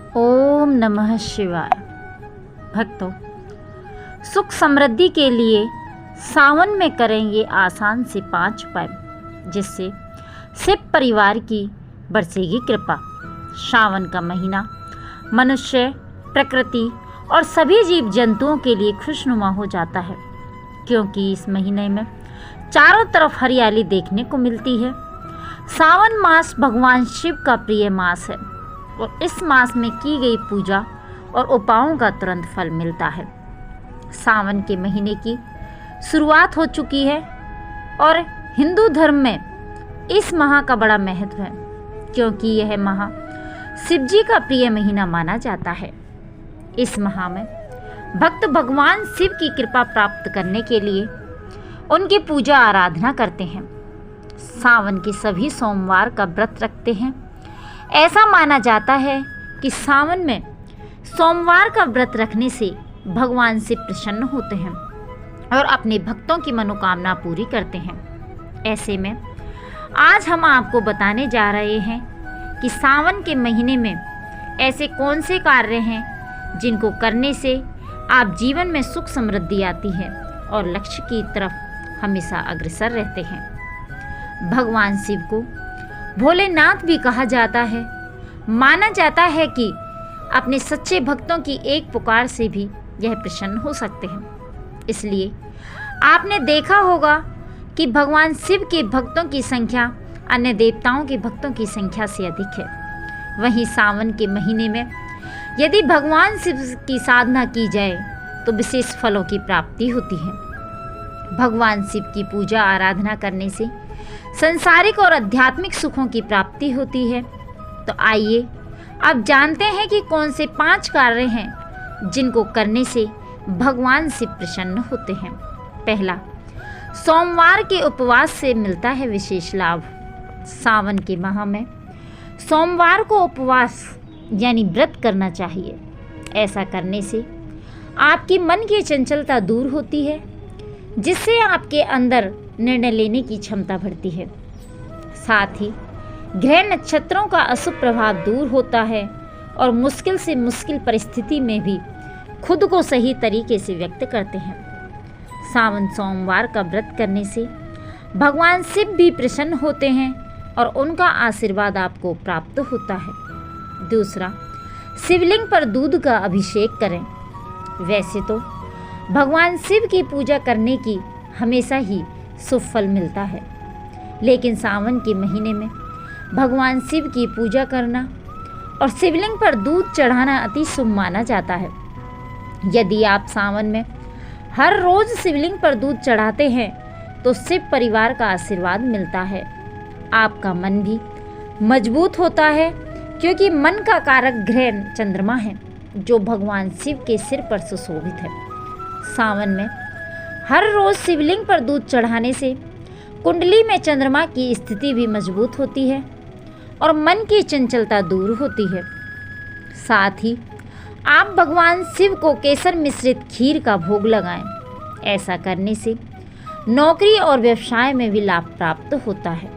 ओम नमः शिवाय। भक्तों, सुख समृद्धि के लिए सावन में करेंगे आसान से 5 उपाय, जिससे शिव परिवार की बरसेगी कृपा। सावन का महीना मनुष्य, प्रकृति और सभी जीव जंतुओं के लिए खुशनुमा हो जाता है, क्योंकि इस महीने में चारों तरफ हरियाली देखने को मिलती है। सावन मास भगवान शिव का प्रिय मास है और इस मास में की गई पूजा और उपायों का तुरंत फल मिलता है। सावन के महीने की शुरुआत हो चुकी है और हिंदू धर्म में इस माह का बड़ा महत्व है, क्योंकि यह माह शिव जी का प्रिय महीना माना जाता है। इस माह में भक्त भगवान शिव की कृपा प्राप्त करने के लिए उनकी पूजा आराधना करते हैं। सावन के सभी सोमवार का व्रत रखते हैं। ऐसा माना जाता है कि सावन में सोमवार का व्रत रखने से भगवान शिव प्रसन्न होते हैं और अपने भक्तों की मनोकामना पूरी करते हैं। ऐसे में आज हम आपको बताने जा रहे हैं कि सावन के महीने में ऐसे कौन से कार्य हैं जिनको करने से आप जीवन में सुख समृद्धि आती है और लक्ष्य की तरफ हमेशा अग्रसर रहते हैं। भगवान शिव को भोलेनाथ भी कहा जाता है। माना जाता है कि अपने सच्चे भक्तों की एक पुकार से भी यह प्रसन्न हो सकते हैं। इसलिए आपने देखा होगा कि भगवान शिव के भक्तों की संख्या अन्य देवताओं के भक्तों की संख्या से अधिक है। वहीं सावन के महीने में यदि भगवान शिव की साधना की जाए तो विशेष फलों की प्राप्ति होती है। भगवान शिव की पूजा आराधना करने से संसारिक और आध्यात्मिक सुखों की प्राप्ति होती है। तो आइए अब जानते हैं कि कौन से 5 कार्य हैं जिनको करने से भगवान शिव प्रसन्न होते हैं। पहला, सोमवार के उपवास से मिलता है विशेष लाभ। सावन के माह में सोमवार को उपवास यानी व्रत करना चाहिए। ऐसा करने से आपकी मन की चंचलता दूर होती है, जिससे आपके अंदर निर्णय लेने की क्षमता बढ़ती है। साथ ही ग्रह नक्षत्रों का अशुभ प्रभाव दूर होता है और मुश्किल से मुश्किल परिस्थिति में भी खुद को सही तरीके से व्यक्त करते हैं। सावन सोमवार का व्रत करने से भगवान शिव भी प्रसन्न होते हैं और उनका आशीर्वाद आपको प्राप्त होता है। दूसरा, शिवलिंग पर दूध का अभिषेक करें। वैसे तो भगवान शिव की पूजा करने की हमेशा ही शुभ फल मिलता है, लेकिन सावन के महीने में भगवान शिव की पूजा करना और शिवलिंग पर दूध चढ़ाना अति शुभ माना जाता है। यदि आप सावन में हर रोज शिवलिंग पर दूध चढ़ाते हैं तो शिव परिवार का आशीर्वाद मिलता है। आपका मन भी मजबूत होता है, क्योंकि मन का कारक ग्रह चंद्रमा है, जो भगवान शिव के सिर पर सुशोभित है। सावन में हर रोज शिवलिंग पर दूध चढ़ाने से कुंडली में चंद्रमा की स्थिति भी मजबूत होती है और मन की चंचलता दूर होती है। साथ ही आप भगवान शिव को केसर मिश्रित खीर का भोग लगाएं। ऐसा करने से नौकरी और व्यवसाय में भी लाभ प्राप्त होता है।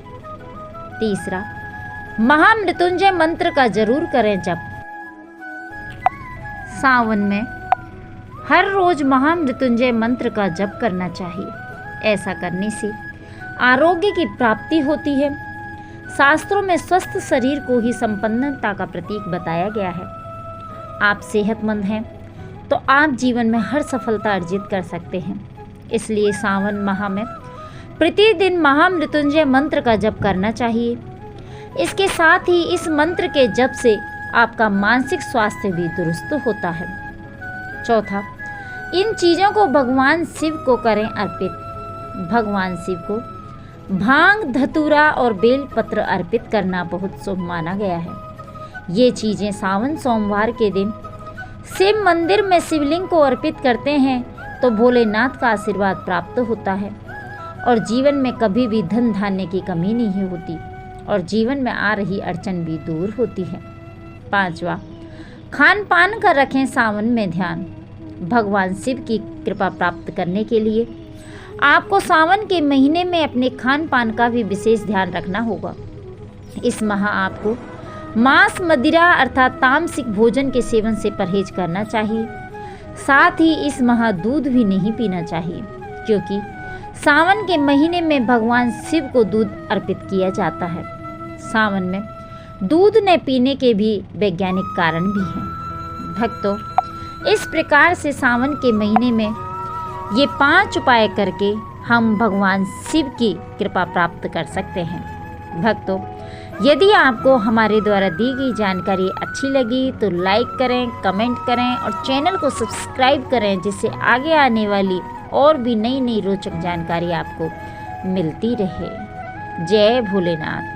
तीसरा, महामृत्युंजय मंत्र का जरूर करें जप। सावन में हर रोज महामृत्युंजय मंत्र का जप करना चाहिए। ऐसा करने से आरोग्य की प्राप्ति होती है। शास्त्रों में स्वस्थ शरीर को ही संपन्नता का प्रतीक बताया गया है। आप सेहतमंद हैं तो आप जीवन में हर सफलता अर्जित कर सकते हैं। इसलिए सावन माह में प्रतिदिन महामृत्युंजय मंत्र का जप करना चाहिए। इसके साथ ही इस मंत्र के जप से आपका मानसिक स्वास्थ्य भी दुरुस्त होता है। चौथा, इन चीज़ों को भगवान शिव को करें अर्पित। भगवान शिव को भांग, धतूरा और बेल पत्र अर्पित करना बहुत शुभ माना गया है। ये चीज़ें सावन सोमवार के दिन शिव मंदिर में शिवलिंग को अर्पित करते हैं तो भोलेनाथ का आशीर्वाद प्राप्त होता है और जीवन में कभी भी धन धान्य की कमी नहीं होती और जीवन में आ रही अड़चन भी दूर होती है। पांचवा, खान पान का रखें सावन में ध्यान। भगवान शिव की कृपा प्राप्त करने के लिए आपको सावन के महीने में अपने खान पान का भी विशेष ध्यान रखना होगा। इस माह आपको मांस, मदिरा अर्थात तामसिक भोजन के सेवन से परहेज करना चाहिए। साथ ही इस माह दूध भी नहीं पीना चाहिए, क्योंकि सावन के महीने में भगवान शिव को दूध अर्पित किया जाता है। सावन में दूध न पीने के भी वैज्ञानिक कारण भी हैं। भक्तों, इस प्रकार से सावन के महीने में ये 5 उपाय करके हम भगवान शिव की कृपा प्राप्त कर सकते हैं। भक्तों, यदि आपको हमारे द्वारा दी गई जानकारी अच्छी लगी तो लाइक करें, कमेंट करें और चैनल को सब्सक्राइब करें, जिससे आगे आने वाली और भी नई नई रोचक जानकारी आपको मिलती रहे। जय भोलेनाथ।